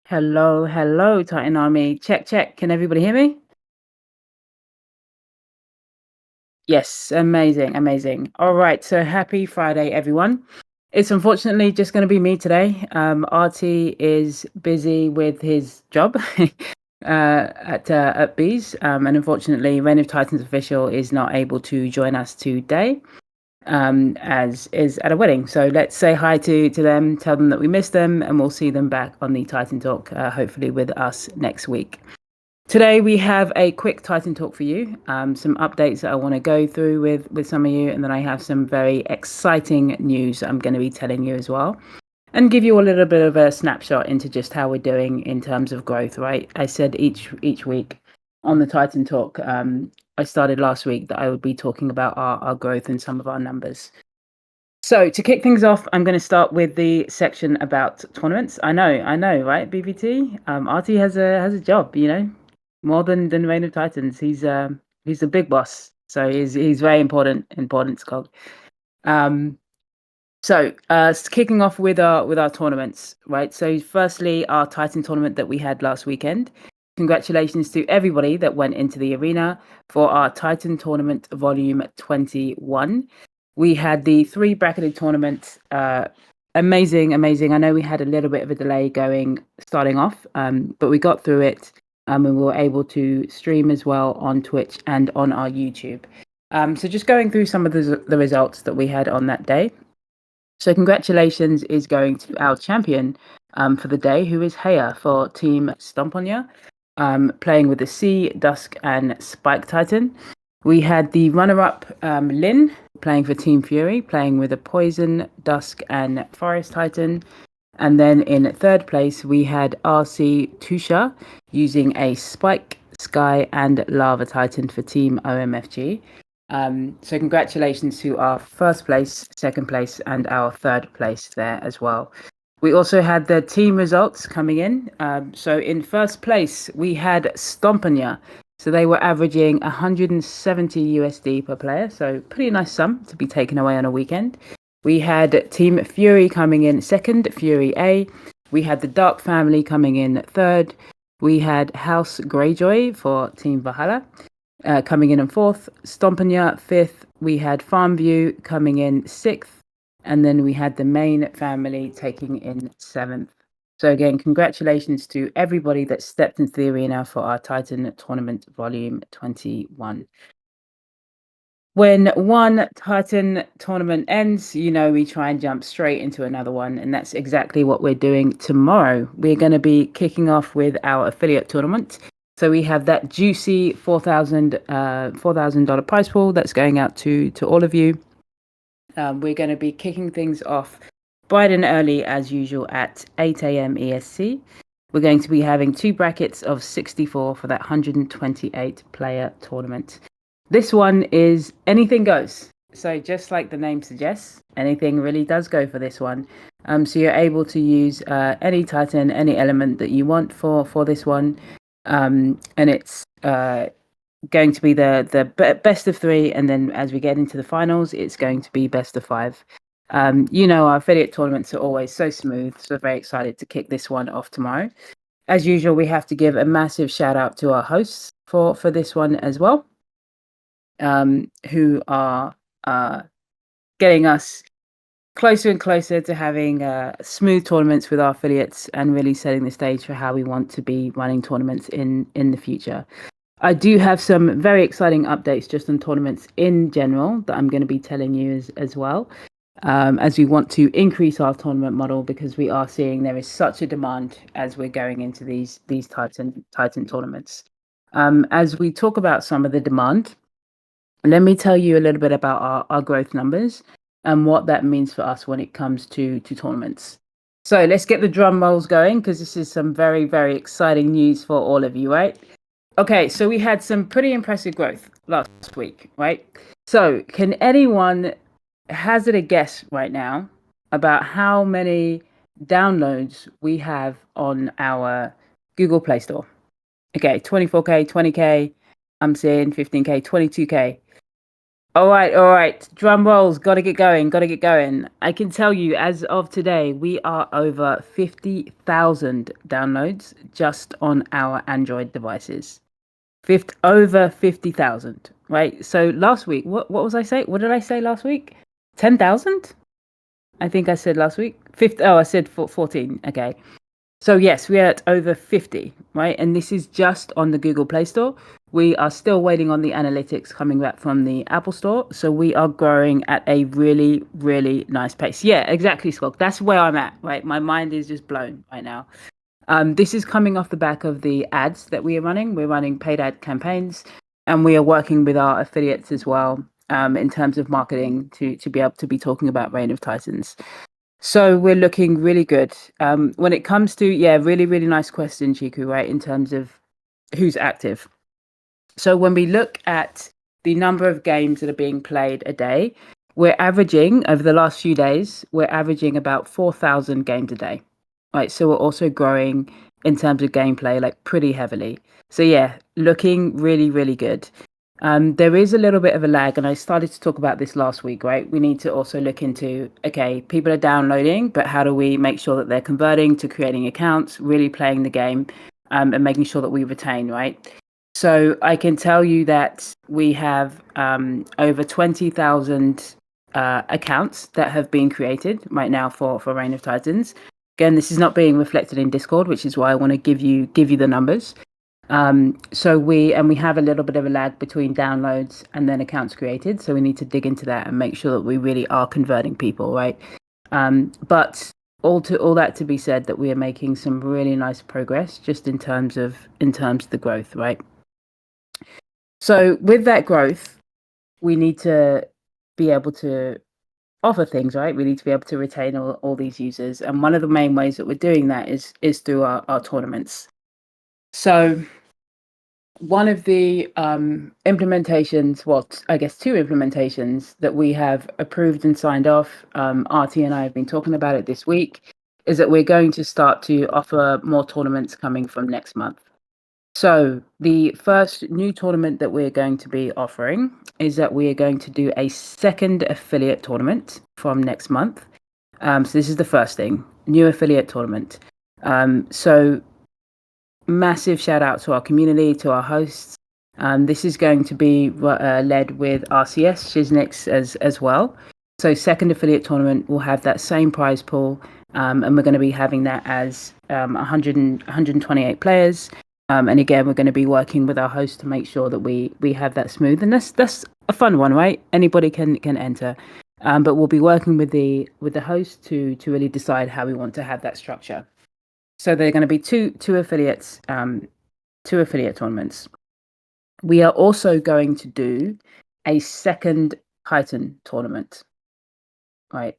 Hello, hello, TitanArmy. Check, check. Can everybody hear me? Yes, amazing, amazing. All right, so happy Friday, everyone. It's unfortunately just going to be me today. RT is busy with his job at Bees, and unfortunately, Reign of Titans official is not able to join us today, as is at a wedding. So let's say hi to them, tell them that we miss them, and we'll see them back on the Titan Talk, hopefully with us next week. Today we have a quick Titan talk for you, some updates that I want to go through with some of you, and then I have some very exciting news that I'm going to be telling you as well, and give you a little bit of a snapshot into just how we're doing in terms of growth. Right, I said each week on the Titan talk, I started last week that I would be talking about our growth and some of our numbers. So to kick things off, I'm going to start with the section about tournaments. I know, right? BBT, RT has a job, more than Reign of Titans. He's a big boss, so he's very important Scog. So kicking off with our tournaments, right? So firstly, our Titan tournament that we had last weekend. Congratulations to everybody that went into the arena for our Titan tournament volume 21. We had the 3 bracketed tournament. Amazing. I know we had a little bit of a delay starting off, but we got through it, and we were able to stream as well on Twitch and on our YouTube. So just going through some of the results that we had on that day. So congratulations is going to our champion for the day, who is Heya for Team Stomponia, playing with the Sea, Dusk, and Spike Titan. We had the runner-up, Lin, playing for Team Fury, playing with a Poison, Dusk, and Forest Titan. And then in third place, we had RC Tusha using a Spike, Sky, and Lava Titan for Team OMFG. So congratulations to our first place, second place, and our third place there as well. We also had the team results coming in. So in first place, we had Stompania. So they were averaging 170 USD per player. So pretty nice sum to be taken away on a weekend. We had Team Fury coming in second, Fury A. We had the Dark Family coming in third. We had House Greyjoy for Team Valhalla. Coming in fourth, Stompania fifth. We had Farmview coming in sixth, and then we had the main family taking in seventh. So again, congratulations to everybody that stepped into the arena for our Titan Tournament Volume 21. When one Titan tournament ends, we try and jump straight into another one, and that's exactly what we're doing tomorrow. We're going to be kicking off with our affiliate tournament. So we have that juicy $4,000 prize pool that's going out to all of you. We're going to be kicking things off bright and early as usual at 8 a.m. EST. We're going to be having 2 brackets of 64 for that 128 player tournament. This one is anything goes. So just like the name suggests, anything really does go for this one. So you're able to use any Titan, any element that you want for this one. And it's going to be the best of 3, and then as we get into the finals, it's going to be best of 5. Our affiliate tournaments are always so smooth, so very excited to kick this one off tomorrow. As usual, we have to give a massive shout out to our hosts for this one as well, who are getting us closer and closer to having smooth tournaments with our affiliates and really setting the stage for how we want to be running tournaments in the future. I do have some very exciting updates just on tournaments in general that I'm going to be telling you as well, as we want to increase our tournament model, because we are seeing there is such a demand as we're going into these Titan tournaments. As we talk about some of the demand, let me tell you a little bit about our growth numbers and what that means for us when it comes to tournaments. So let's get the drum rolls going, because this is some very, very exciting news for all of you, right? Okay, so we had some pretty impressive growth last week, right? So can anyone hazard a guess right now about how many downloads we have on our Google Play Store? Okay, 24K, 20K, I'm seeing 15K, 22K. All right. Drum rolls. Got to get going. Got to get going. I can tell you, as of today, we are over 50,000 downloads just on our Android devices. Over 50,000. Right. So last week, what was I say? What did I say last week? 10,000? I think I said last week. 50. Oh, I said 14. Okay. So yes, we are at over 50, right? And this is just on the Google Play Store. We are still waiting on the analytics coming back from the Apple Store. So we are growing at a really, really nice pace. Yeah, exactly, Scott. That's where I'm at, right? My mind is just blown right now. This is coming off the back of the ads that we are running. We're running paid ad campaigns, and we are working with our affiliates as well, in terms of marketing to be able to be talking about Reign of Titans. So we're looking really good. When it comes to, yeah, really, really nice question, Chiku, right? In terms of who's active. So when we look at the number of games that are being played a day, we're averaging over the last few days, we're averaging about 4,000 games a day. Right. So we're also growing in terms of gameplay, like pretty heavily. So yeah, looking really, really good. There is a little bit of a lag, and I started to talk about this last week, right? We need to also look into, okay, people are downloading, but how do we make sure that they're converting to creating accounts, really playing the game, and making sure that we retain, right? So I can tell you that we have over 20,000 accounts that have been created right now for Reign of Titans. Again, this is not being reflected in Discord, which is why I want to give you the numbers. So we have a little bit of a lag between downloads and then accounts created. So we need to dig into that and make sure that we really are converting people, right? But all that to be said, that we are making some really nice progress just in terms of the growth, right? So with that growth, we need to be able to offer things, right? We need to be able to retain all these users. And one of the main ways that we're doing that is through our tournaments. So one of the implementations, well, I guess two implementations that we have approved and signed off, RT and I have been talking about it this week, is that we're going to start to offer more tournaments coming from next month. So the first new tournament that we're going to be offering is that we are going to do a second affiliate tournament from next month. So this is the first thing, new affiliate tournament. So massive shout out to our community, to our hosts. This is going to be led with RCS Shiznix as well. So second affiliate tournament will have that same prize pool, and we're going to be having that as 128 players. And again, we're going to be working with our host to make sure that we have that smooth, and that's a fun one, right? Anybody can enter, but we'll be working with the host to really decide how we want to have that structure. So they're going to be two affiliates, two affiliate tournaments. We are also going to do a second Titan tournament, right?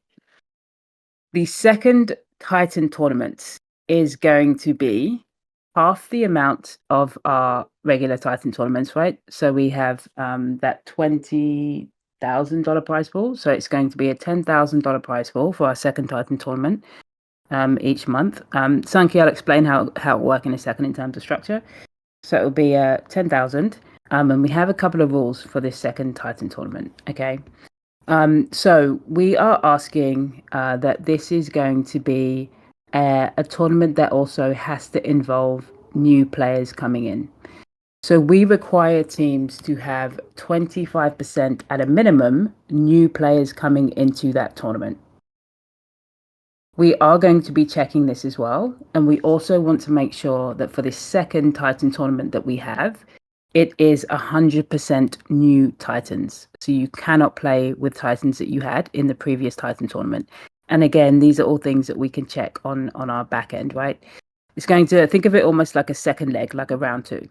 The second Titan tournament is going to be half the amount of our regular Titan tournaments, right? So we have that $20,000 prize pool. So it's going to be a $10,000 prize pool for our second Titan tournament each month. Sanki, I'll explain how it will work in a second in terms of structure. So it'll be 10,000. And we have a couple of rules for this second Titan tournament. Okay. So we are asking that this is going to be a tournament that also has to involve new players coming in. So we require teams to have 25% at a minimum new players coming into that tournament. We are going to be checking this as well. And we also want to make sure that for this second Titan tournament that we have, it is 100% new Titans. So you cannot play with Titans that you had in the previous Titan tournament. And again, these are all things that we can check on our back end, right? It's going to think of it almost like a second leg, like a round two.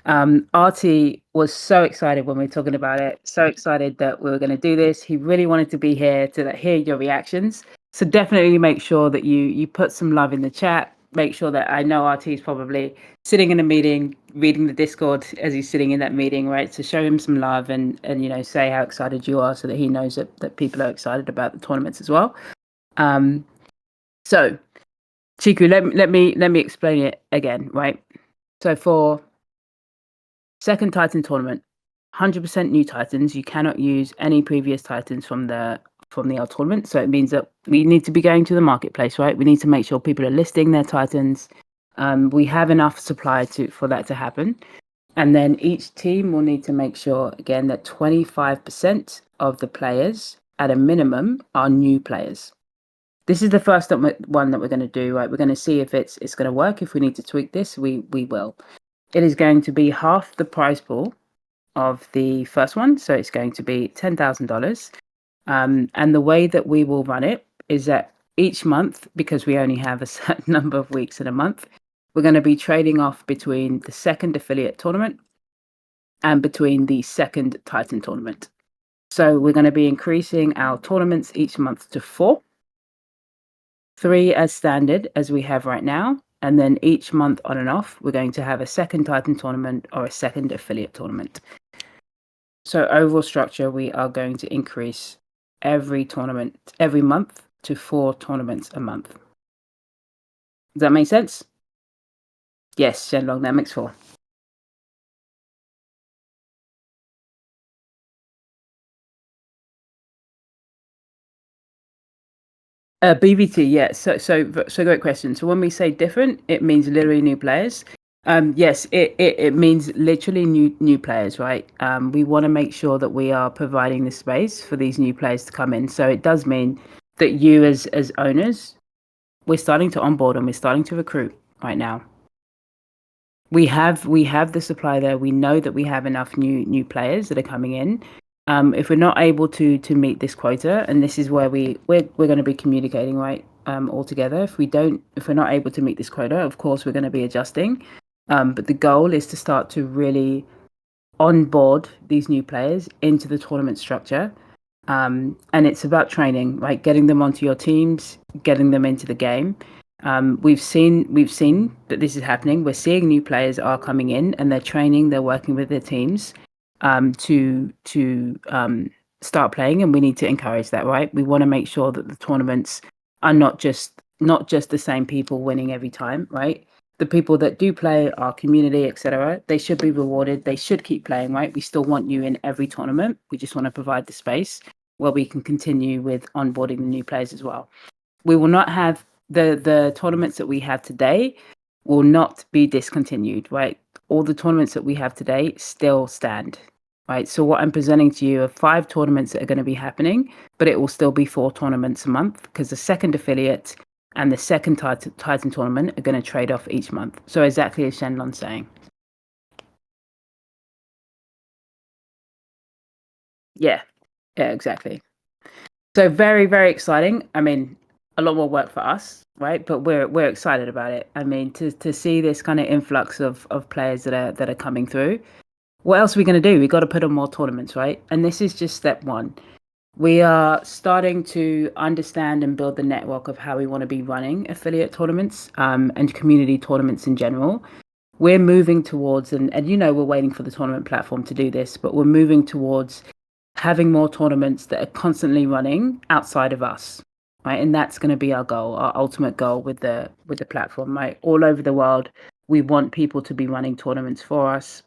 RT was so excited when we were talking about it, so excited that we were going to do this. He really wanted to be here to hear your reactions. So definitely make sure that you put some love in the chat. Make sure that, I know RT is probably sitting in a meeting, reading the Discord as he's sitting in that meeting, right? So show him some love and say how excited you are, so that he knows that people are excited about the tournaments as well. So Chiku, let me explain it again, right? So for second Titan tournament, 100% new Titans. You cannot use any previous Titans from the tournament. So it means that we need to be going to the marketplace, right? We need to make sure people are listing their Titans. We have enough supply for that to happen. And then each team will need to make sure, again, that 25% of the players at a minimum are new players. This is the first one that we're going to do, right? We're going to see if it's going to work. If we need to tweak this, we will. It is going to be half the prize pool of the first one. So it's going to be $10,000. And the way that we will run it is that each month, because we only have a certain number of weeks in a month, we're going to be trading off between the second affiliate tournament and between the second Titan tournament. So we're going to be increasing our tournaments each month to 4. 3 as standard as we have right now. And then each month on and off, we're going to have a second Titan tournament or a second affiliate tournament. So overall structure, we are going to increase every month to 4 tournaments a month. Does that make sense? Yes, Shenlong, that makes 4. BVT, yeah. So great question. So when we say different, it means literally new players. Yes, it means literally new players, right? We want to make sure that we are providing the space for these new players to come in. So it does mean that you as owners, we're starting to onboard and we're starting to recruit right now. We have the supply there. We know that we have enough new players that are coming in. If we're not able to meet this quota, and this is where we're going to be communicating right all together. If we're not able to meet this quota, of course we're going to be adjusting. But the goal is to start to really onboard these new players into the tournament structure. And it's about training, right? Getting them onto your teams, getting them into the game. We've seen that this is happening. We're seeing new players are coming in and they're training, they're working with their teams to start playing, and we need to encourage that, right? We want to make sure that the tournaments are not just the same people winning every time, right? The people that do play, our community, etc., they should be rewarded. They should keep playing, right? We still want you in every tournament. We just want to provide the space where we can continue with onboarding the new players as well. We will not have the tournaments that we have today will not be discontinued, right? All the tournaments that we have today still stand, right? So what I'm presenting to you are 5 tournaments that are going to be happening, but it will still be 4 tournaments a month because the second affiliate and the second Titan tournament are going to trade off each month. So exactly as Shenlon's saying. Yeah, exactly. So very, very exciting. I mean, a lot more work for us, right? But we're excited about it. I mean, to see this kind of influx of players that are coming through. What else are we going to do? We got to put on more tournaments, right? And this is just step 1. We are starting to understand and build the network of how we want to be running affiliate tournaments and community tournaments in general. We're moving towards, and we're waiting for the tournament platform to do this, but we're moving towards having more tournaments that are constantly running outside of us, right? And that's going to be our goal, our ultimate goal with the platform, right? All over the world, we want people to be running tournaments for us.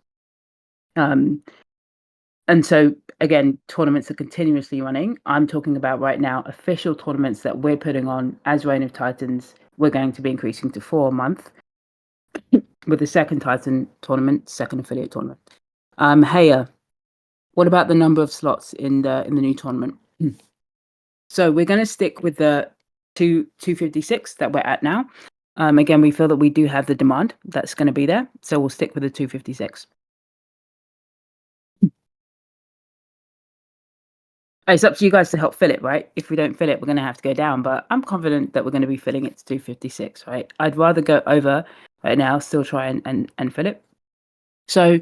And so, again, tournaments are continuously running. I'm talking about right now official tournaments that we're putting on as Reign of Titans. We're going to be increasing to 4 a month with the second Titan tournament, second affiliate tournament. Heya, what about the number of slots in the new tournament? So we're going to stick with the 256 that we're at now. Again, we feel that we do have the demand that's going to be there, so we'll stick with the 256. It's up to you guys to help fill it, right? If we don't fill it, we're going to have to go down. But I'm confident that we're going to be filling it to 256, right? I'd rather go over right now, still try and fill it. So,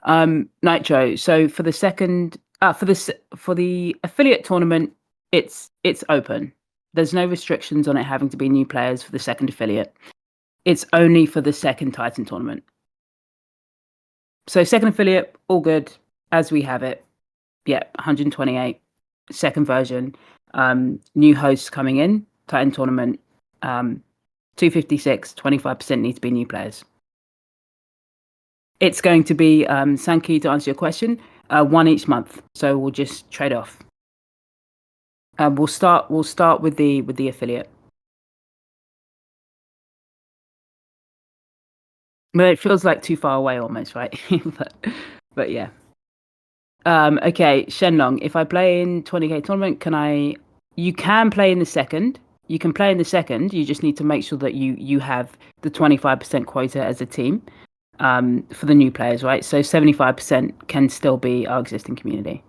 Nitro. So for the second, for the affiliate tournament, it's open. There's no restrictions on it having to be new players for the second affiliate. It's only for the second Titan tournament. So second affiliate, all good as we have it. Yeah, 128. Second version, new hosts coming in, Titan tournament, 256, 25% need to be new players. It's going to be, Sankey, to answer your question, One each month. So we'll just trade off. We'll start with the affiliate. But it feels like too far away almost, right? but yeah. Okay, Shenlong. If I play in 20K tournament, can I? You can play in the second. You can play in the second. You just need to make sure that you have the 25% quota as a team. For the new players, right? So 75% can still be our existing community.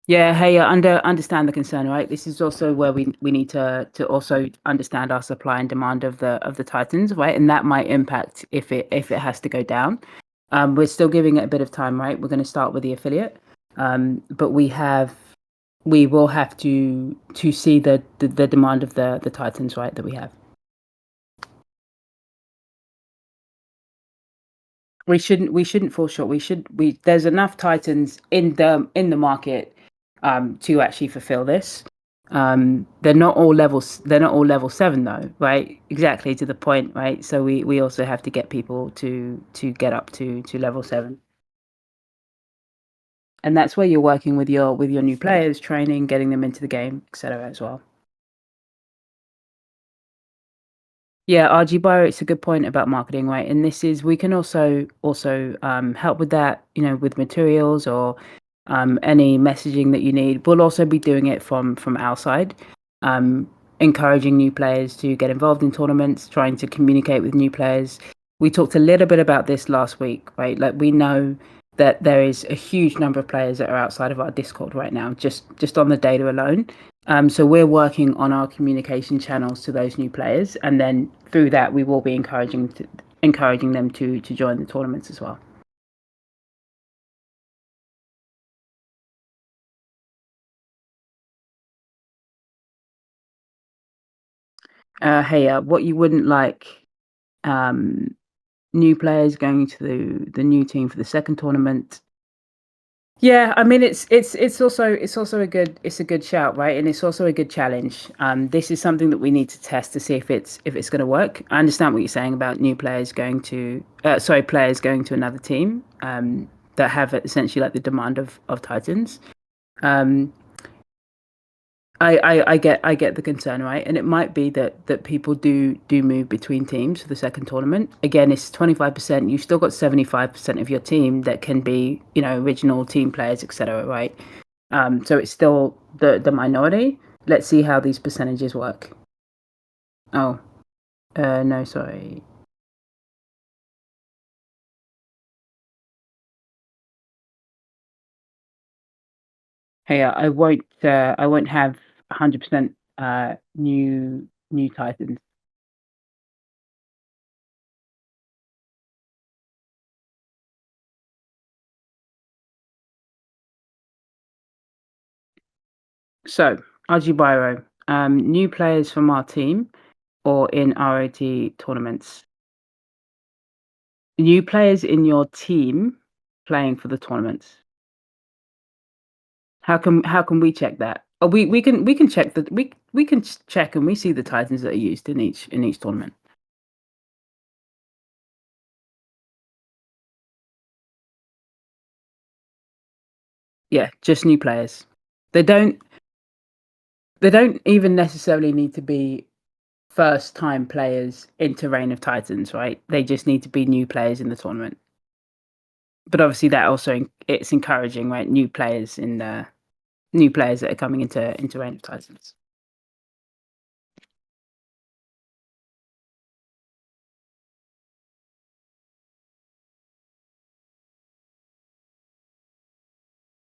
Yeah, hey, understand the concern, right? This is also where we need to also understand our supply and demand of the Titans, right? And that might impact if it has to go down. We're still giving it a bit of time, right? We're going to start with the affiliate, but we will have to see the demand of the Titans, right? That we have. We shouldn't fall short. We there's enough Titans in the market to actually fulfill this. They're not all level 7 though, right? Exactly to the point, right? So we also have to get people to get up to level 7. And that's where you're working with your new players, training, getting them into the game, etc. as well. Yeah, RG Bio, it's a good point about marketing, right? And this is we can also help with that, with materials or any messaging that you need. We'll also be doing it from our side, um, encouraging new players to get involved in tournaments, trying to communicate with new players. We talked a little bit about this last week, right? Like we know that there is a huge number of players that are outside of our Discord right now, just on the data alone. So we're working on our communication channels to those new players, and then through that, we will be encouraging them to join the tournaments as well. Hey, what you wouldn't like, um, new players going to the new team for the second tournament. Yeah, I mean it's also a good shout, right? And it's also a good challenge. This is something that we need to test to see if it's going to work. I understand what you're saying about new players going to players going to another team that have essentially like the demand of Titans. Um, I get the concern, right? And it might be that people do move between teams for the second tournament. Again, it's 25%. You've still got 75% of your team that can be, original team players, etc. Right? So it's still the minority. Let's see how these percentages work. Oh, no, sorry. Hey, I won't have 100% new Titans. So, Ajibiro, new players from our team or in ROT tournaments? New players in your team playing for the tournaments. How can we check that? Oh, we can check that we can check and we see the Titans that are used in each tournament. Yeah, just new players. They don't they don't even necessarily need to be first time players into Reign of Titans, right? They just need to be new players in the tournament. But obviously that also it's encouraging, right? New players that are coming into Reign of Titans.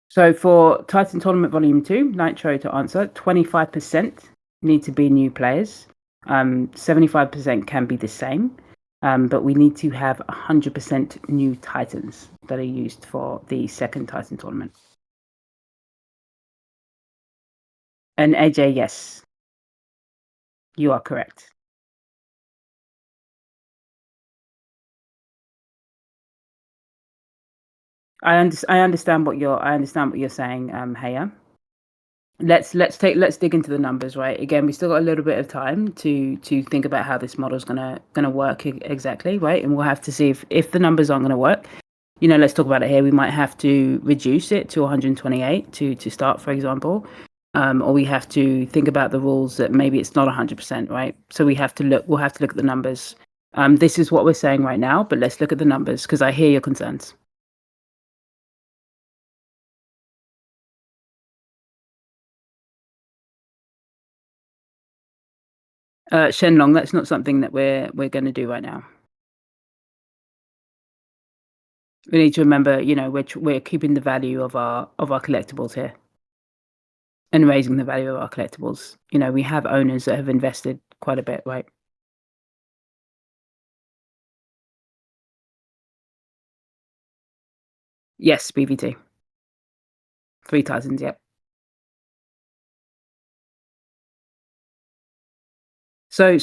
So for Titan Tournament Volume 2, Nitro to answer, 25% need to be new players. 75% can be the same. But we need to have 100% new Titans that are used for the second Titan tournament. And AJ, yes, you are correct. I understand what you're saying, Haya. let's dig into the numbers, right? Again, we still got a little bit of time to think about how this model is gonna work exactly, right? And we'll have to see if the numbers aren't gonna work. Let's talk about it here. We might have to reduce it to 128 to start, for example, or we have to think about the rules that maybe it's not 100%, right? So we have to look. We'll have to look at the numbers. This is what we're saying right now, but let's look at the numbers because I hear your concerns. Shenlong, that's not something that we're going to do right now. We need to remember, we're keeping the value of our collectibles here and raising the value of our collectibles. We have owners that have invested quite a bit, right? Yes, BVT. 3 Titans, yep. So,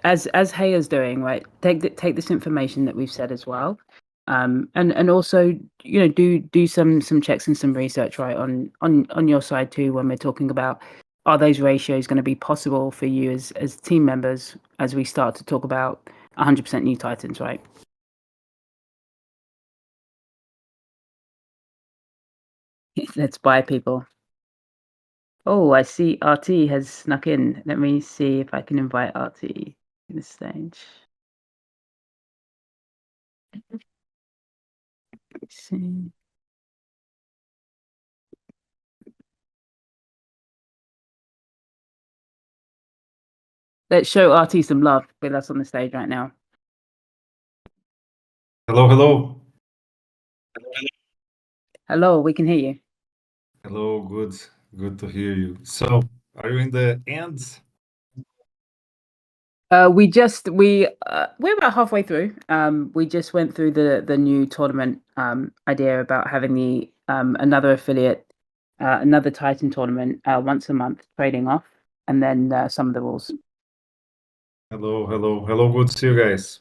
as Hayer's doing, right? Take this information that we've said as well, and also, do some checks and some research, right, on your side too when we're talking about are those ratios going to be possible for you as team members as we start to talk about 100% new Titans, right? Let's buy people. Oh, I see RT has snuck in. Let me see if I can invite RT to the stage. Let's see. Let's show RT some love with us on the stage right now. Hello, hello. Hello, we can hear you. Hello, good to hear you. So, are you in the end? We're about halfway through. We just went through the new tournament idea about having the another affiliate, another Titan tournament once a month trading off, and then some of the rules. Hello, hello, hello. Good to see you guys.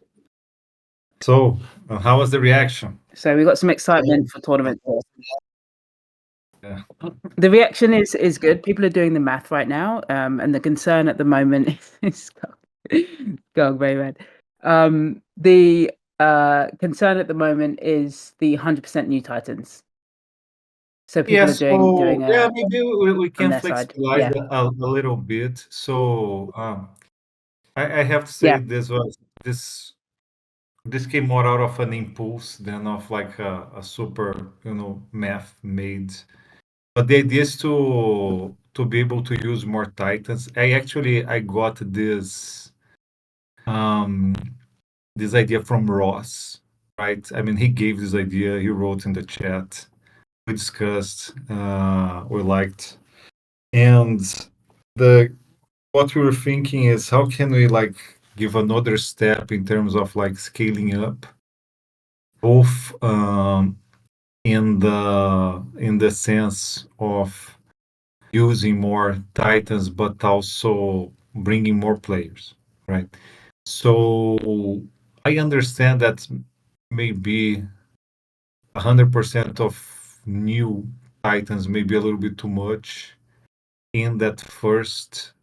So, how was the reaction? So we got some excitement for tournament. Yeah. The reaction is good. People are doing the math right now, and the concern at the moment is going very red. The concern at the moment is the 100% new Titans. So people Yeah, are doing so yeah, a maybe we on can their side. flexibilize Yeah, a little bit. So, I have to say yeah. this came more out of an impulse than of like a super, math made. But the idea is to be able to use more Titans. I got um this idea from Ross, right? I mean, he gave this idea, he wrote in the chat, we discussed, we liked. And the what we were thinking is how can we like give another step in terms of like scaling up both in the sense of using more Titans, but also bringing more players, right? So I understand that maybe 100% of new Titans may be a little bit too much in that first.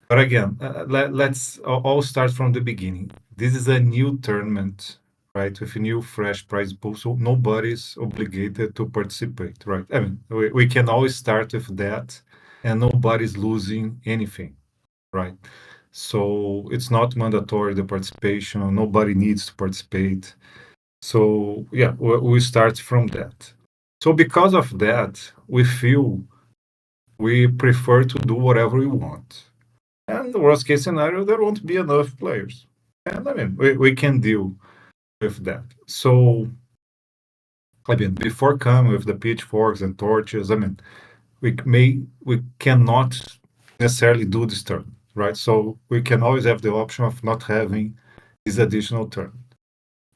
But again, let's all start from the beginning. This is a new tournament, right? With a new fresh prize pool, so nobody's obligated to participate, right? I mean, we can always start with that, and nobody's losing anything, right? So it's not mandatory the participation. Nobody needs to participate. So yeah, we start from that. So because of that, we feel we prefer to do whatever we want. And the worst case scenario, there won't be enough players. And I mean, we can deal with that. So, I mean, before coming with the pitchforks and torches, I mean, we cannot necessarily do this turn, right? So we can always have the option of not having this additional turn.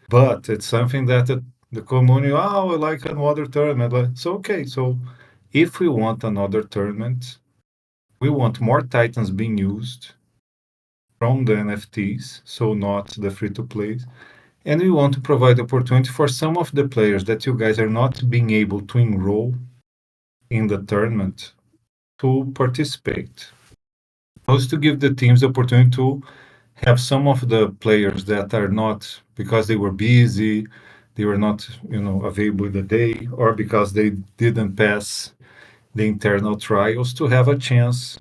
But it's something that the community, oh, I like another tournament. So okay, so if we want another tournament, we want more Titans being used from the NFTs, so not the free to play. And we want to provide opportunity for some of the players that you guys are not being able to enroll in the tournament to participate. Also to give the teams the opportunity to have some of the players that are not because they were busy, they were not, available the day, or because they didn't pass the internal trials to have a chance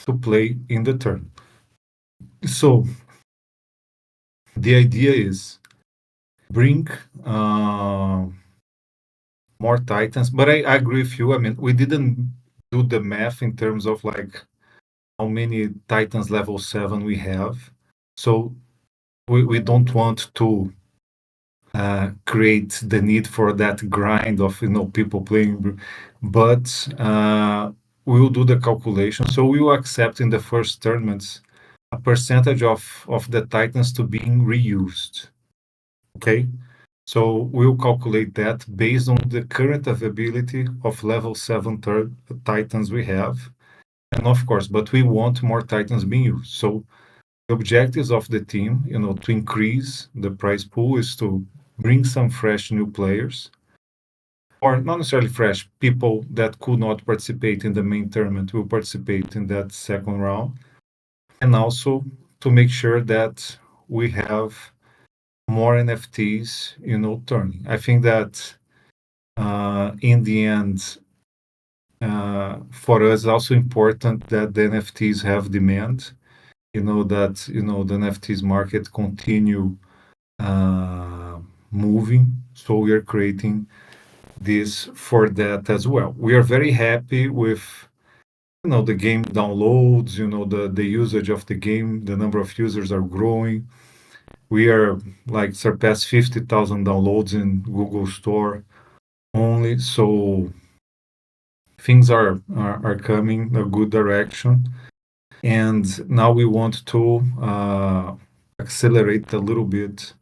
to play in the turn. So the idea is bring uh, more Titans, but I agree with you. I mean, we didn't do the math in terms of like how many Titans level 7 we have. So we don't want to create the need for that grind of people playing, but we'll do the calculation. So we will accept in the first tournaments a percentage of the Titans to being reused. Okay, so we'll calculate that based on the current availability of level 7 Titans we have. And of course, but we want more Titans being used. So the objectives of the team, to increase the prize pool is to bring some fresh new players, or not necessarily fresh, people that could not participate in the main tournament will participate in that second round. And also to make sure that we have more NFTs, turning. I think that in the end, for us, it's also important that the NFTs have demand. That the NFTs market continue uh, moving. So we are creating this for that as well. We are very happy with the game downloads, the usage of the game. The number of users are growing. We are like surpassed 50,000 downloads in Google Store only. So things are coming a good direction. And now we want to accelerate a little bit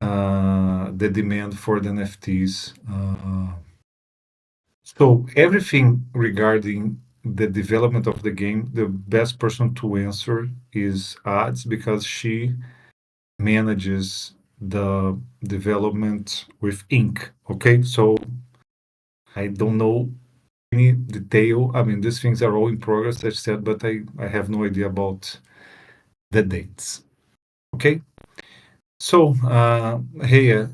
the demand for the NFTs. So everything regarding the development of the game, the best person to answer is Ads because she manages the development with Ink. Okay, so I don't know any detail. I mean, these things are all in progress, as I said, but I have no idea about the dates. Okay, so hey,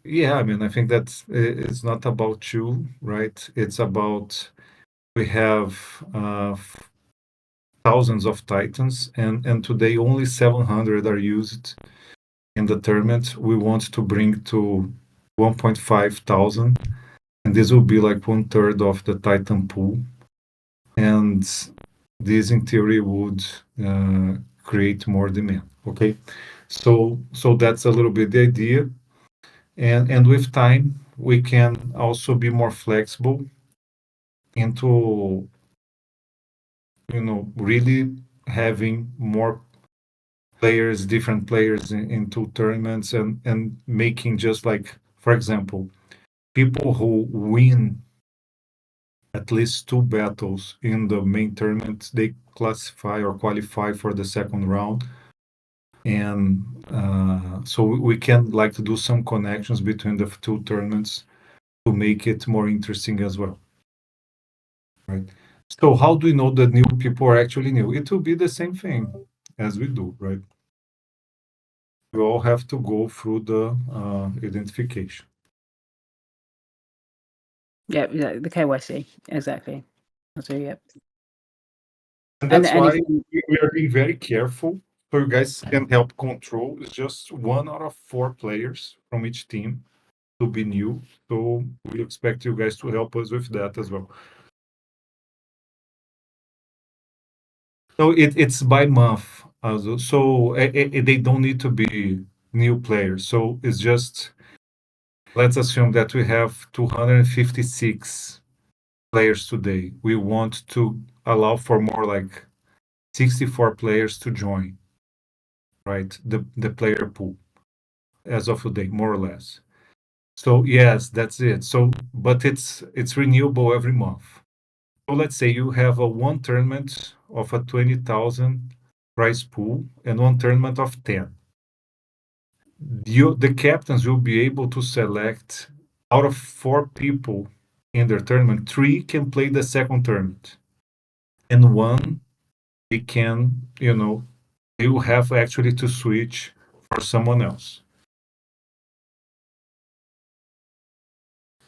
yeah, I mean, I think that it's not about you, right? It's about we have thousands of Titans, and today only 700 are used in the tournament. We want to bring to 1.5 thousand, and this will be like 1/3 of the Titan pool. And this, in theory, would create more demand. Okay, so that's a little bit the idea, and with time we can also be more flexible into really having more players, different players into tournaments and making just like, for example, people who win at least 2 battles in the main tournament, they classify or qualify for the second round. And so we can like do some connections between the two tournaments to make it more interesting as well. Right. So how do we know that new people are actually new? It will be the same thing as we do, right? We all have to go through the identification. Yeah, the KYC, exactly. So yeah, And and that's and if why we are being very careful so you guys can help control. It's just 1 out of 4 players from each team to be new. So we expect you guys to help us with that as well. So it's by month. Also. So they don't need to be new players. So it's just, let's assume that we have 256 players today. We want to allow for more like 64 players to join, right? The player pool as of today, more or less. So yes, that's it. So but it's renewable every month. So let's say you have a one tournament of a 20,000 prize pool and one tournament of 10. The captains will be able to select out of 4 people in their tournament, 3 can play the second tournament, and 1 they can, they will have actually to switch for someone else.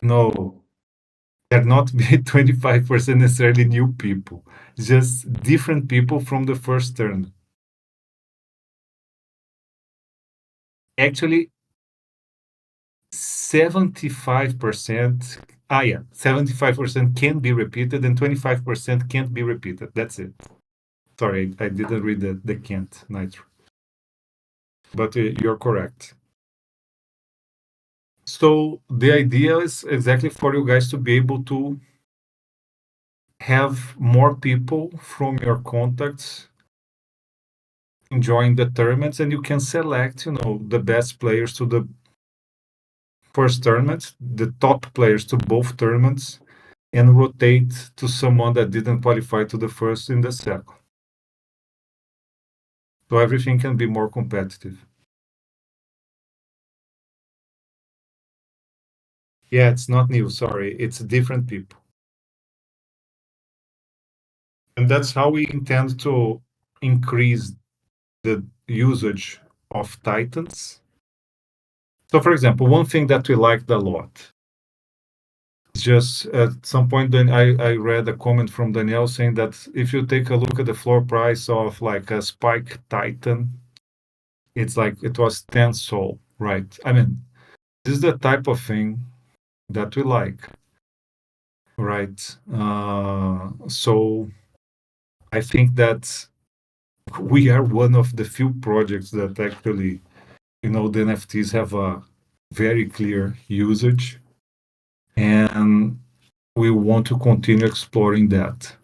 No, they're not be 25% necessarily new people, just different people from the first turn. Actually, 75%, 75% can be repeated and 25% can't be repeated. That's it. Sorry, I didn't read the can't, Nitro. But you're correct. So the idea is exactly for you guys to be able to have more people from your contacts enjoying the tournaments, and you can select, the best players to the first tournament, the top players to both tournaments, and rotate to someone that didn't qualify to the first in the second. So everything can be more competitive. Yeah, it's not new, sorry. It's different people. And that's how we intend to increase the usage of Titans. So, for example, one thing that we liked a lot is just at some point, then I read a comment from Danielle saying that if you take a look at the floor price of like a Spike Titan, it's like it was 10 Sol, right? I mean, this is the type of thing that we like, right? So I think that we are one of the few projects that actually, the NFTs have a very clear usage, and we want to continue exploring that,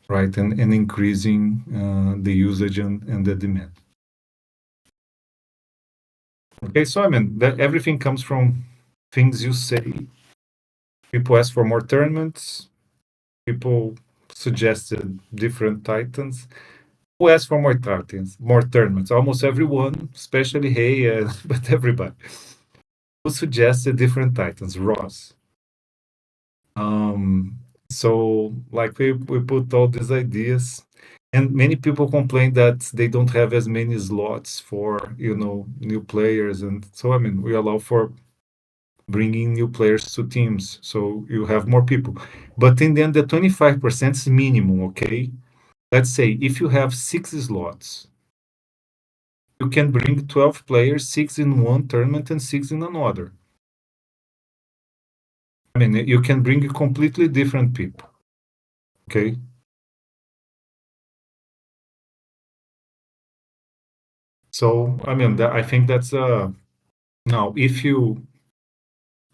right? And increasing the usage and the demand. Okay, so I mean, that everything comes from things you say. People ask for more tournaments. People suggested different Titans. Who asked for more Titans, more tournaments? Almost everyone, especially Hey, but everybody. Who suggested different Titans? Ross. So like we put all these ideas, and many people complain that they don't have as many slots for new players, and so I mean we allow for bringing new players to teams, so you have more people. But in the end, the 25% is minimum. Okay, let's say if you have 6 slots, you can bring 12 players, 6 in one tournament and 6 in another. I mean, you can bring completely different people. Okay. So, I mean, I think that's now if you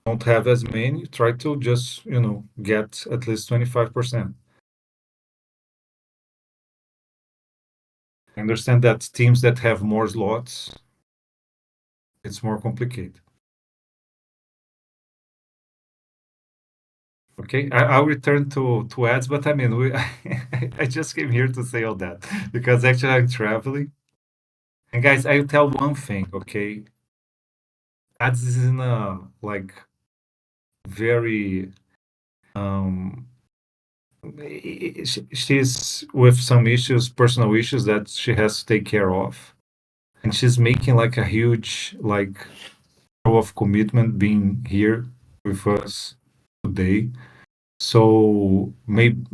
don't have as many, try to just, get at least 25%. I understand that teams that have more slots, it's more complicated. Okay, I'll return to ads, but I mean, I just came here to say all that because actually I'm traveling. And guys, I'll tell one thing, okay? Ads is in a like very she's with some issues, personal issues that she has to take care of, and she's making like a huge like show of commitment being here with us today. So maybe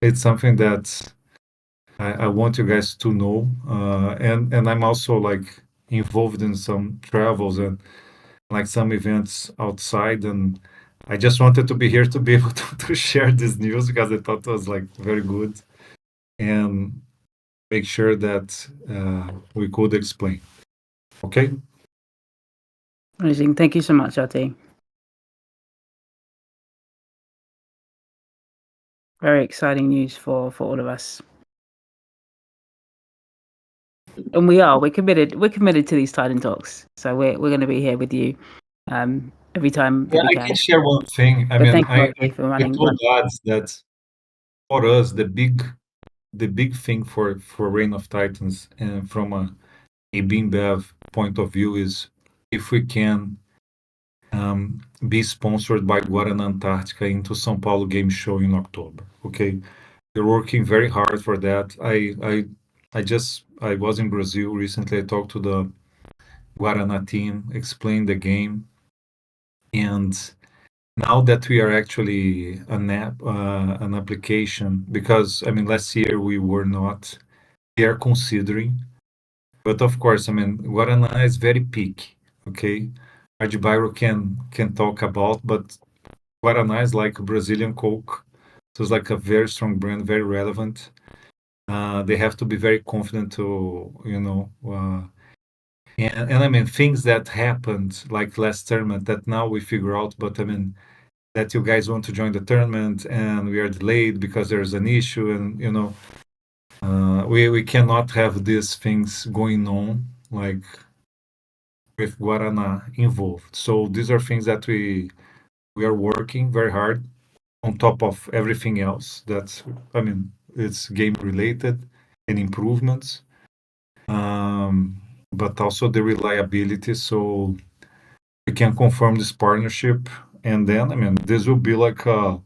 it's something that I want you guys to know, and I'm also like involved in some travels and like some events outside, and I just wanted to be here to be able to share this news because I thought it was like very good and make sure that we could explain. Okay. Amazing. Thank you so much, RT. Very exciting news for all of us. And we're committed to these Titan talks. So we're going to be here with you every time that we I can. can share one thing. I But mean, thank you, I RT, for running. told ads that for us the big thing for Reign of Titans and from a BeamBev point of view is if we can be sponsored by Guarana Antártica into São Paulo Game Show in October. Okay, we're working very hard for that. I was in Brazil recently. I talked to the Guarana team, explained the game, and now that we are actually an application, because I mean last year we were not. We are considering, but of course, I mean Guarana is very peak. Okay, Adibiro can talk about, but Guaraná is like Brazilian Coke. So it's like a very strong brand, very relevant. They have to be very confident to, and I mean, things that happened like last tournament that now we figure out, but I mean, that you guys want to join the tournament and we are delayed because there's an issue and, we cannot have these things going on like with Guaraná involved. So these are things that we are working very hard on top of everything else that's, I mean, it's game related and improvements, but also the reliability, so we can confirm this partnership. And then, I mean, this will be like a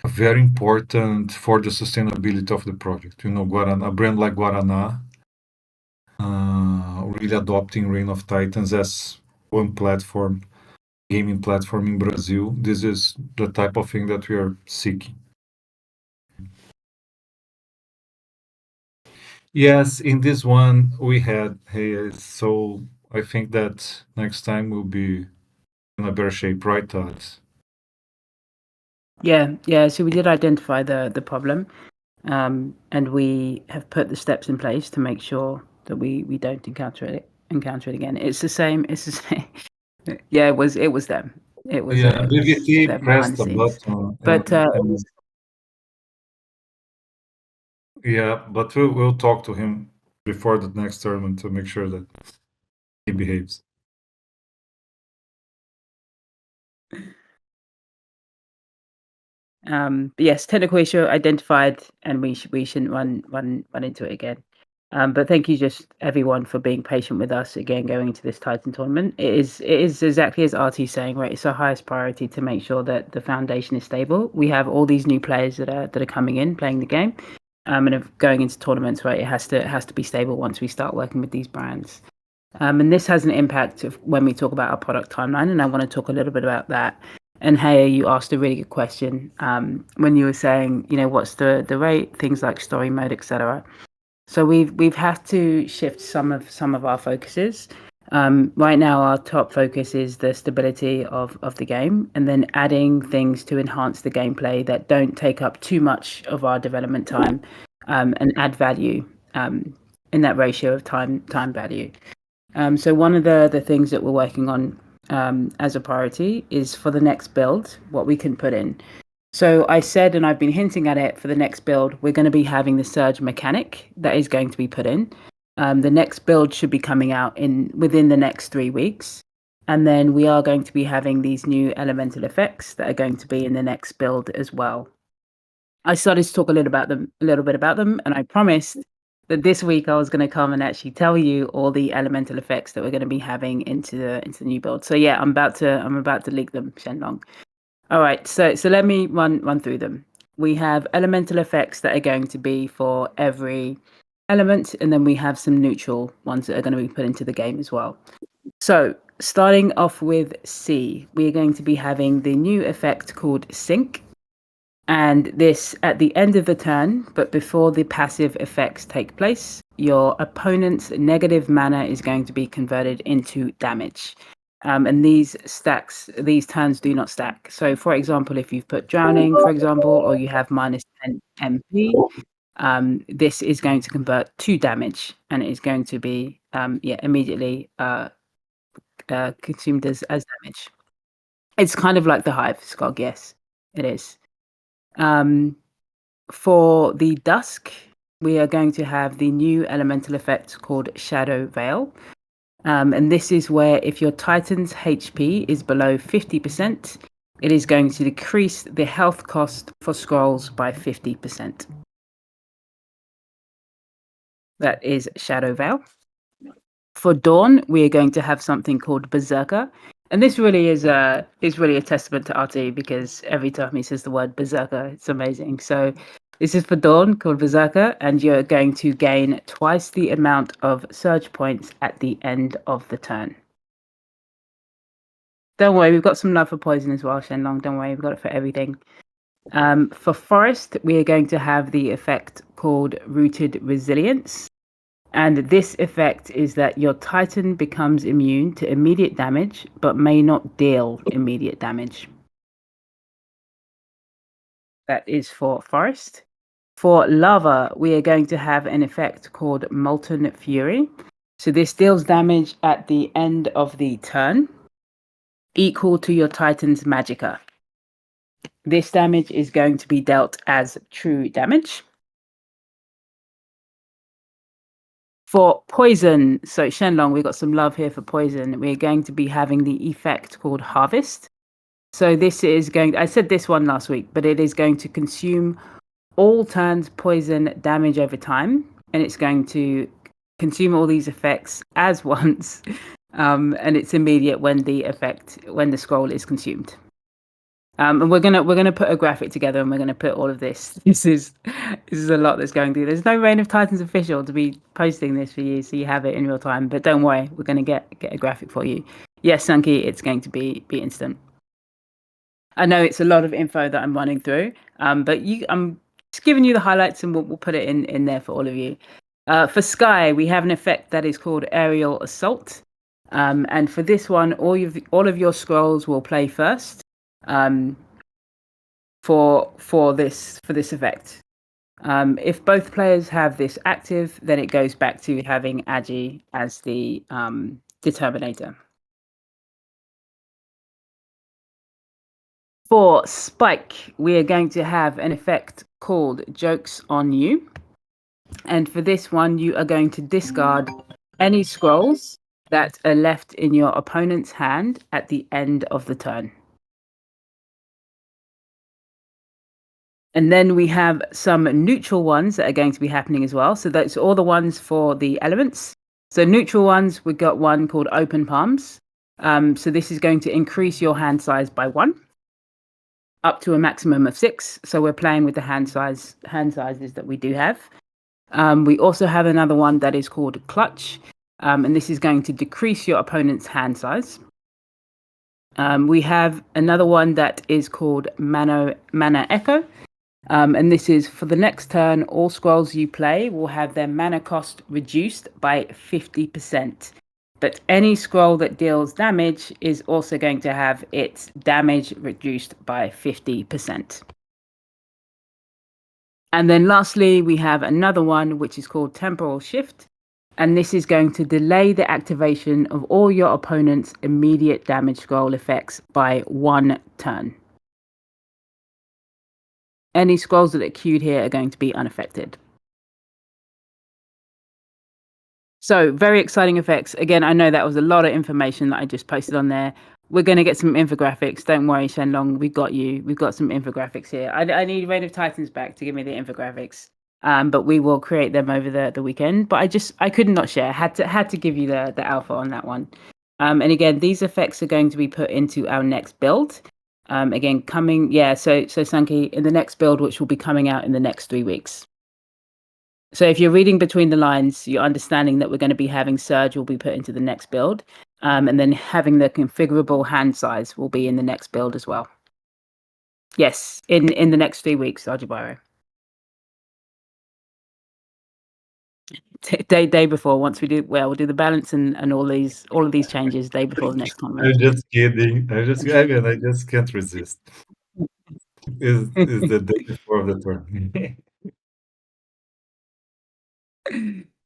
very important for the sustainability of the project. Guarana, a brand like Guarana, really adopting Reign of Titans as one platform, gaming platform in Brazil. This is the type of thing that we are seeking. Yes, in this one we had. Hey, so I think that next time we'll be in a better shape, right, Todd? Yeah. So we did identify the problem, and we have put the steps in place to make sure that we don't encounter it again. It's the same. It's the same. Yeah, it was them. It was Yeah, BVT them behind pressed the the scenes. button, But yeah, but we'll talk to him before the next tournament to make sure that he behaves. But yes, technical issue identified, and we shouldn't run into it again. But thank you, just everyone, for being patient with us again going into this Titan tournament. It is exactly as RT's saying, right? It's our highest priority to make sure that the foundation is stable. We have all these new players that are coming in, playing the game, and of going into tournaments, right? It has to be stable once we start working with these brands. And this has an impact of when we talk about our product timeline, and I want to talk a little bit about that. And hey, you asked a really good question when you were saying, what's the rate, things like story mode, etc. So we've had to shift some of our focuses. Right now, our top focus is the stability of the game, and then adding things to enhance the gameplay that don't take up too much of our development time, and add value in that ratio of time value. So one of the things that we're working on as a priority is for the next build, what we can put in. So I said, and I've been hinting at it, for the next build, we're going to be having the surge mechanic that is going to be put in. The next build should be coming out within the next 3 weeks. And then we are going to be having these new elemental effects that are going to be in the next build as well. I started to talk a little bit about them, and I promised that this week I was going to come and actually tell you all the elemental effects that we're going to be having into the new build. So yeah, I'm about to leak them, Shenlong. All right, so let me run through them. We have elemental effects that are going to be for every element, and then we have some neutral ones that are going to be put into the game as well. So starting off with C, we are going to be having the new effect called Sync. And this at the end of the turn, but before the passive effects take place, your opponent's negative mana is going to be converted into damage. And these turns do not stack. So, for example, if you've put drowning, for example, or you have minus 10 MP, this is going to convert to damage, and it is going to be immediately consumed as damage. It's kind of like the Hive, Skog. Yes, it is. For the Dusk, we are going to have the new elemental effect called Shadow Veil. And this is where if your Titan's HP is below 50%, it is going to decrease the health cost for scrolls by 50%. That is Shadow Veil. For Dawn, we are going to have something called Berserker. And this really is really a testament to RT, because every time he says the word berserker, it's amazing. So this is for Dawn, called Berserker, and you're going to gain twice the amount of surge points at the end of the turn. Don't worry, we've got some love for poison as well, Shenlong. Don't worry, we've got it for everything. For Forest, we are going to have the effect called Rooted Resilience. And this effect is that your Titan becomes immune to immediate damage, but may not deal immediate damage. That is for Forest. For Lava, we are going to have an effect called Molten Fury. So this deals damage at the end of the turn, equal to your Titan's Magicka. This damage is going to be dealt as true damage. For Poison, so Shenlong, we've got some love here for Poison. We're going to be having the effect called Harvest. So this is going, I said this one last week, but it is going to consume all turns poison damage over time, and it's going to consume all these effects as once, and it's immediate when the scroll is consumed. And we're gonna put a graphic together, and we're gonna put all of this. This is a lot that's going through. There's no Reign of Titans official to be posting this for you, so you have it in real time. But don't worry, we're gonna get a graphic for you. Yes, Sunky, it's going to be instant. I know it's a lot of info that I'm running through, but I'm just giving you the highlights, and we'll put it in there for all of you. For Sky, we have an effect that is called Aerial Assault, and for this one, all of your scrolls will play first. For this effect. If both players have this active, then it goes back to having Agi as the determinator. For Spike, we are going to have an effect called Jokes on You. And for this one, you are going to discard any scrolls that are left in your opponent's hand at the end of the turn. And then we have some neutral ones that are going to be happening as well. So that's all the ones for the elements. So neutral ones, we've got one called Open Palms. So this is going to increase your hand size by 1, up to a maximum of 6. So we're playing with the hand sizes that we do have. We also have another one that is called Clutch, and this is going to decrease your opponent's hand size. We have another one that is called Mana Echo. And this is for the next turn, all scrolls you play will have their mana cost reduced by 50%. But any scroll that deals damage is also going to have its damage reduced by 50%. And then lastly, we have another one which is called Temporal Shift. And this is going to delay the activation of all your opponent's immediate damage scroll effects by 1 turn. Any scrolls that are queued here are going to be unaffected. So very exciting effects. Again, I know that was a lot of information that I just posted on there. We're going to get some infographics. Don't worry, Shenlong, we've got you. We've got some infographics here. I need Reign of Titans back to give me the infographics. But we will create them over the weekend. But I could not share. Had to give you the alpha on that one. And again, these effects are going to be put into our next build. Again, so Sankey, in the next build, which will be coming out in the next 3 weeks. So if you're reading between the lines, you're understanding that we're going to be having Surge will be put into the next build, and then having the configurable hand size will be in the next build as well. Yes, in the next 3 weeks, Arjibaro. Day before, once we'll do the balance and all of these changes day before the next tournament. I'm just kidding. I just can't resist. Is the day before the tournament.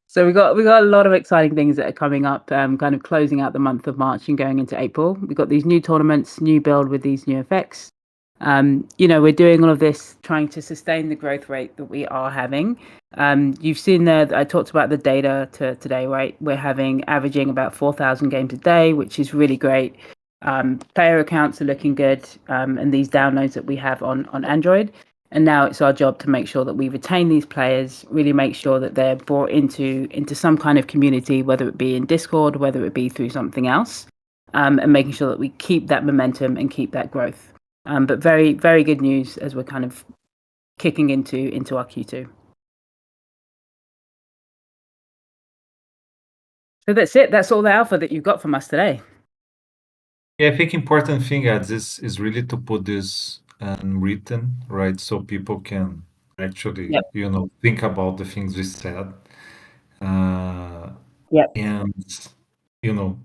So we got a lot of exciting things that are coming up, kind of closing out the month of March and going into April. We've got these new tournaments, new build with these new effects. We're doing all of this trying to sustain the growth rate that we are having. You've seen that I talked about the data today, right? We're averaging about 4,000 games a day, which is really great. Player accounts are looking good, and these downloads that we have on Android. And now it's our job to make sure that we retain these players, really make sure that they're brought into some kind of community, whether it be in Discord, whether it be through something else. and making sure that we keep that momentum and keep that growth. But very, very good news as we're kind of kicking into our Q2. So that's it. That's all the alpha that you've got from us today. Yeah, I think important thing at this is really to put this written, right? So people can actually, Yep. think about the things we said, uh, Yep. and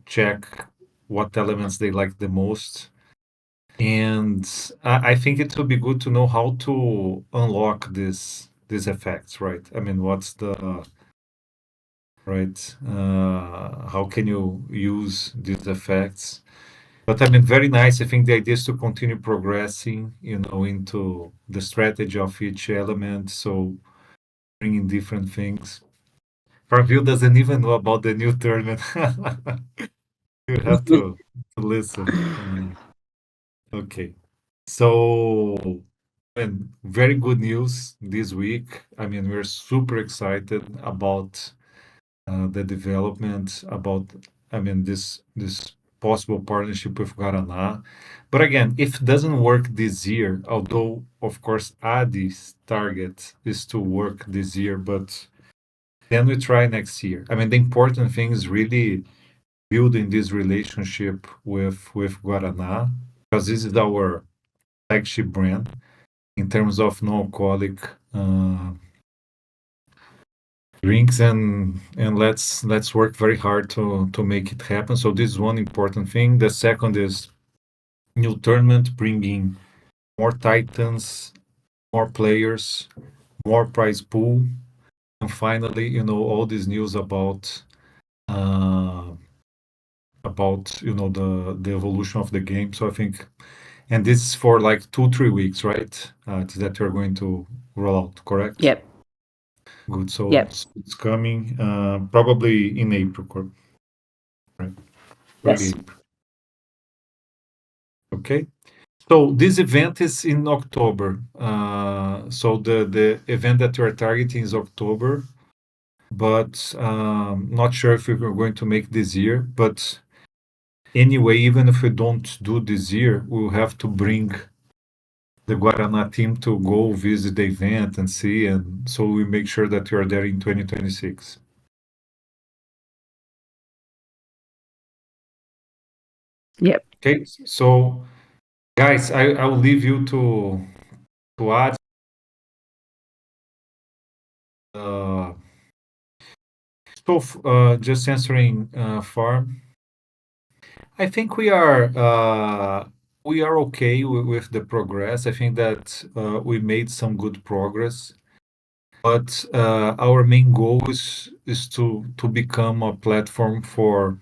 check what elements they like the most. And I think it would be good to know how to unlock these effects, right? I mean, what's the right? How can you use these effects? But I mean, very nice. I think the idea is to continue progressing, into the strategy of each element. So bringing different things. Farville doesn't even know about the new tournament. You have to listen. Okay. So, and very good news this week. I mean, we're super excited about the development, about, I mean, this possible partnership with Guaraná. But again, if it doesn't work this year, although of course Adi's target is to work this year, but then we try next year. I mean, the important thing is really building this relationship with Guaraná, because this is our flagship brand in terms of non-alcoholic drinks, and let's work very hard to make it happen. So this is one important thing. The second is new tournament, bringing more Titans, more players, more prize pool, and finally, all this news uh, about the evolution of the game. So I think, and this is for like 2-3 weeks, right? That you're going to roll out, correct? Yep. Good. So Yep. it's coming probably in April, right? Early Yes. April. Okay. So this event is in October. So the event that you are targeting is October, but not sure if we're going to make this year. But anyway, even if we don't do this year, we'll have to bring the Guaraná team to go visit the event and see, and so we make sure that you are there in 2026. Yep. Okay. So guys, I will leave you to add. Uh, just answering farm. I think we are okay with the progress. I think that we made some good progress, but our main goal is to become a platform for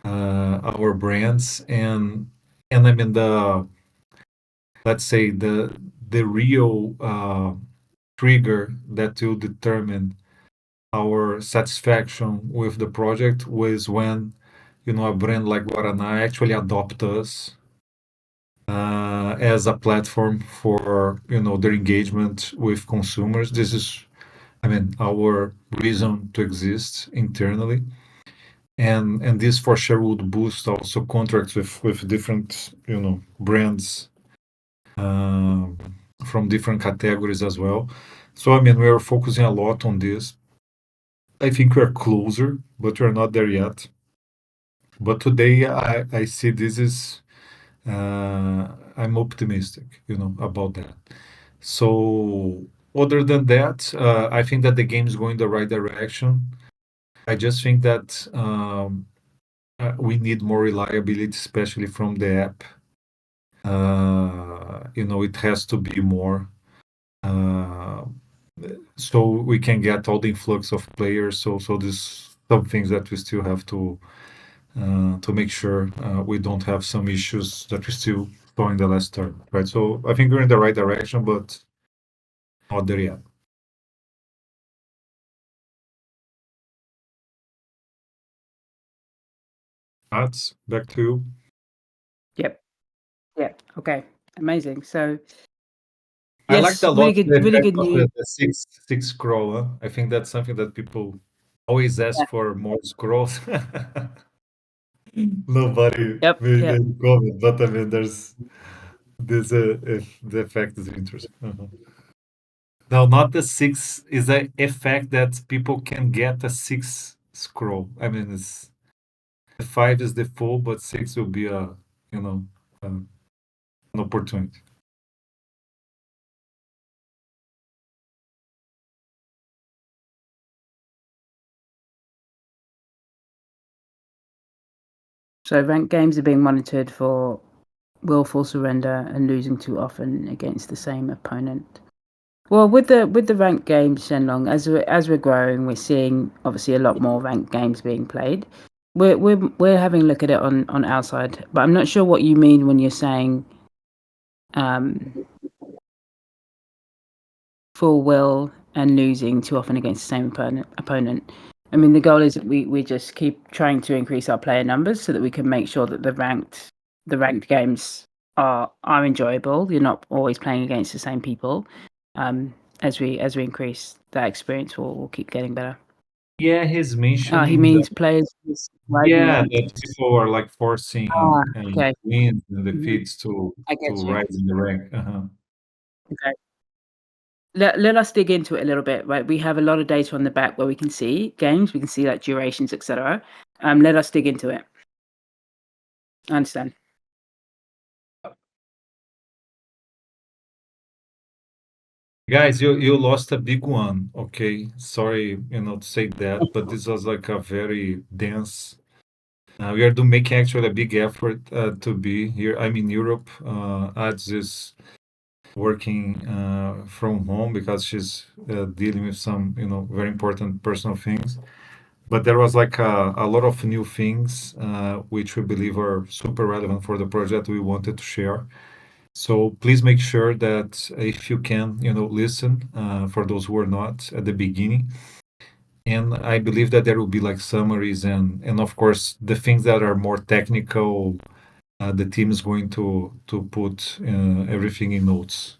our brands, and I mean the let's say the real trigger that will determine our satisfaction with the project was when a brand like Guaraná actually adopt us as a platform for their engagement with consumers. This is, I mean, our reason to exist internally, and this for sure would boost also contracts with different brands from different categories as well. So I mean, we are focusing a lot on this. I think we're closer, but we're not there yet. But today I see this is I'm optimistic, about that. So other than that, I think that the game is going the right direction. I just think that we need more reliability, especially from the app. It has to be more uh, so we can get all the influx of players. So there's some things that we still have to make sure we don't have some issues that we still saw in the last term, right? So I think we're in the right direction, but not there yet. That's back to you. Yep. Yep. Okay. Amazing. So I liked yes, a lot the really effect good of news. the six scroll. Huh? I think that's something that people always ask Yeah. for more scrolls. Nobody Yep, made yep. any comment, but I mean, there's this if the effect is interesting. No, not the six is a effect that people can get a six scroll. I mean, it's the five is the full, but six will be a you know an opportunity. So ranked games are being monitored for willful surrender and losing too often against the same opponent. Well, with the ranked games, Shenlong, as we're growing, we're seeing obviously a lot more ranked games being played. We're having a look at it on our side, but I'm not sure what you mean when you're saying full will and losing too often against the same opponent. I mean, the goal is that we just keep trying to increase our player numbers so that we can make sure that the ranked games are enjoyable. You're not always playing against the same people. As we increase that experience, we'll keep getting better. Yeah, he's He mentioning that. means players rising Yeah, rank. that people are like forcing Okay. wins and Mhm. defeats I to get you. rise in the rank. Okay. Let us dig into it a little bit, right? We have a lot of data on the back where we can see games, we can see like durations, etc. Let us dig into it. I understand. Guys, you lost a big one. Okay, sorry, to say that, but this was like a very dense. We are making actually a big effort to be here. I'm in Europe. Ads is working from home because she's dealing with some, very important personal things. But there was like a lot of new things which we believe are super relevant for the project we wanted to share. So please make sure that if you can, listen for those who are not at the beginning. And I believe that there will be like summaries and of course the things that are more technical. The team is going to put everything in notes.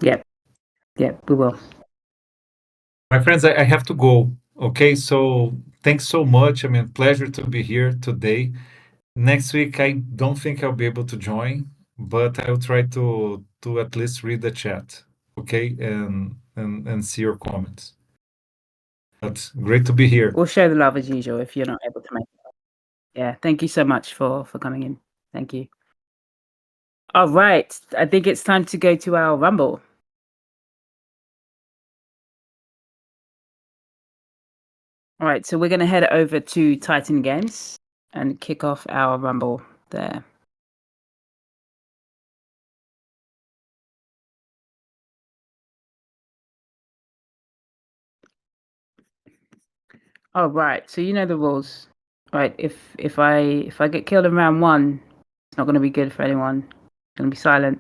Yep, yep, we will. My friends, I have to go. Okay, so thanks so much. I mean, pleasure to be here today. Next week, I don't think I'll be able to join, but I'll try to at least read the chat, okay, and see your comments. But great to be here. We'll show the love as usual if you're not able to make it. Yeah, thank you so much for coming in. Thank you. All right, I think it's time to go to our Rumble. All right, so we're going to head over to Titan Games and kick off our Rumble there. All right, so you know the rules. Right, if I get killed in round one, it's not going to be good for anyone. It's going to be silent.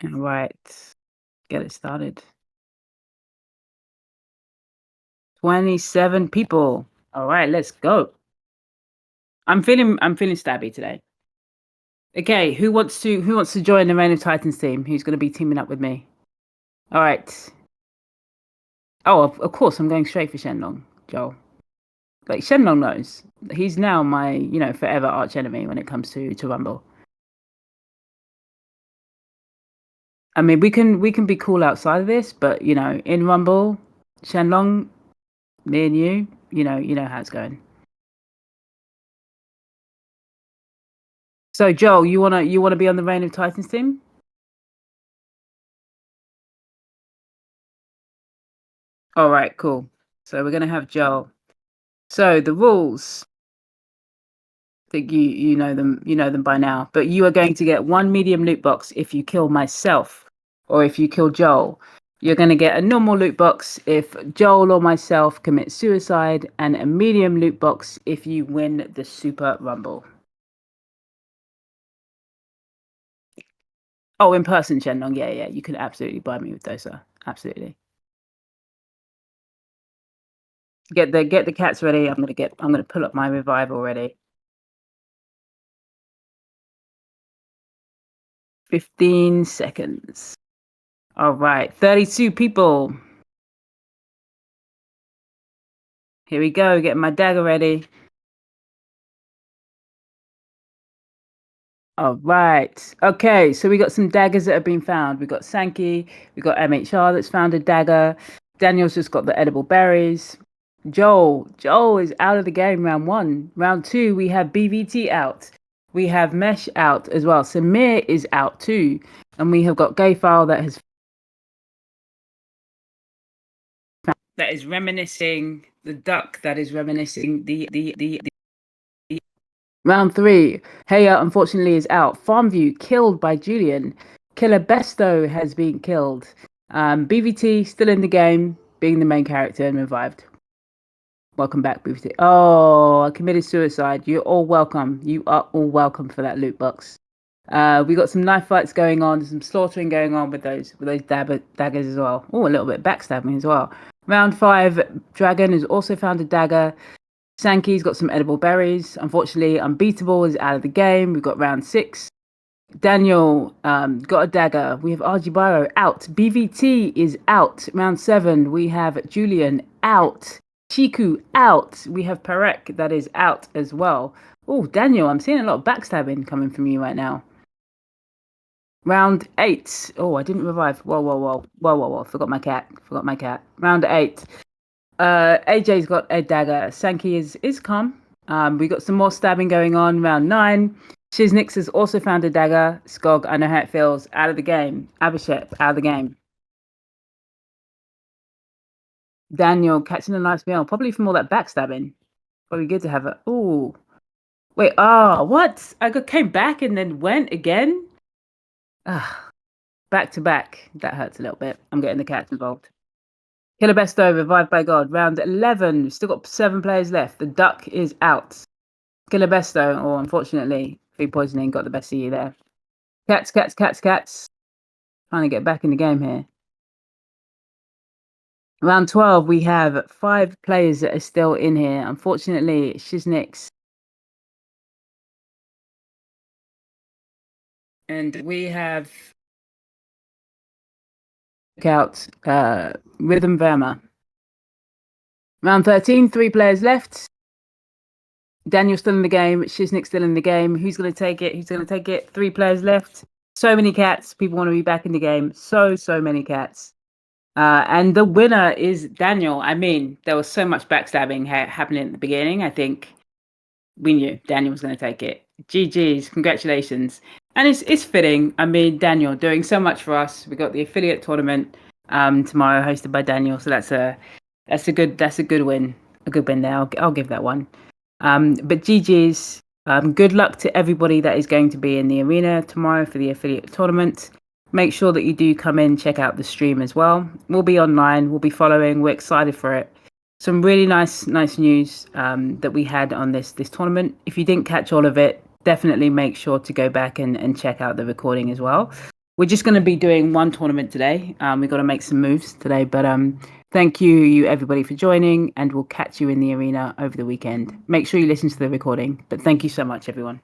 All right, get it started. 27 people. All right, let's go. I'm feeling stabby today. Okay, who wants to join the Reign of Titans team? Who's going to be teaming up with me? All right. Oh, of course, I'm going straight for Shenlong, Joel. Like Shenlong knows. He's now my, forever arch enemy when it comes to Rumble. I mean, we can be cool outside of this, but in Rumble, Shenlong, me and you know how it's going. So Joel, you wanna be on the Reign of Titans team? All right, cool. So we're gonna have Joel. So the rules, I think you know them by now. But you are going to get one medium loot box if you kill myself, or if you kill Joel. You're going to get a normal loot box if Joel or myself commit suicide, and a medium loot box if you win the Super Rumble. Oh, in person, Shenlong. Yeah, yeah. You can absolutely buy me with those, sir. Absolutely. Get the cats ready. I'm gonna pull up my revive already. 15 seconds. All right, 32 people. Here we go, getting my dagger ready. All right. Okay, so we got some daggers that have been found. We got Sankey, we got MHR that's found a dagger. Daniel's just got the edible berries. Joel is out of the game round 1. Round 2, we have BVT out. We have Mesh out as well. Samir is out too. And we have got Gayfile that is reminiscing the duck that is reminiscing the Round 3, Heya unfortunately is out. Farmview killed by Julian. Killer Besto has been killed. BVT still in the game, being the main character and revived. Welcome back, BVT. Oh, I committed suicide. You're all welcome. You are all welcome for that loot box. We got some knife fights going on, some slaughtering going on with those daggers as well. Oh, a little bit backstabbing as well. Round 5, Dragon has also found a dagger. Sankey's got some edible berries. Unfortunately, Unbeatable is out of the game. We've got round 6. Daniel got a dagger. We have Arjibaro out. BVT is out. Round 7, we have Julian out. Chiku out. We have Perek that is out as well. Oh, Daniel, I'm seeing a lot of backstabbing coming from you right now. Round 8. Oh, I didn't revive. Whoa. Forgot my cat. Round 8. AJ's got a dagger. Sankey is calm. We got some more stabbing going on. Round 9. Shiznix has also found a dagger. Skog, I know how it feels. Out of the game. Abhishek, out of the game. Daniel catching a nice meal. Probably from all that backstabbing. Probably good to have it. Ooh. Wait, what? Came back and then went again? Back to back. That hurts a little bit. I'm getting the cats involved. Killer Besto, revived by God. Round 11. We've still got 7 players left. The duck is out. Killer Besto, unfortunately, food poisoning got the best of you there. Cats. Trying to get back in the game here. Round 12, we have 5 players that are still in here. Unfortunately, Shiznix. And we have out Rhythm Verma. Round 13, 3 players left. Daniel's still in the game. Shiznik's still in the game. Who's going to take it? 3 players left. So many cats. People want to be back in the game. So many cats. And the winner is Daniel. I mean, there was so much backstabbing happening at the beginning. I think we knew Daniel was going to take it. GG's. Congratulations. And it's fitting. I mean, Daniel doing so much for us. We got the affiliate tournament tomorrow, hosted by Daniel. So that's a good win. A good win there. I'll give that one. But GG's. Good luck to everybody that is going to be in the arena tomorrow for the affiliate tournament. Make sure that you do come in, check out the stream as well. We'll be online. We'll be following. We're excited for it. Some really nice news that we had on this tournament. If you didn't catch all of it, definitely make sure to go back and check out the recording as well. We're just going to be doing one tournament today. We've got to make some moves today, but thank you everybody for joining, and we'll catch you in the arena over the weekend. Make sure you listen to the recording, but thank you so much, everyone.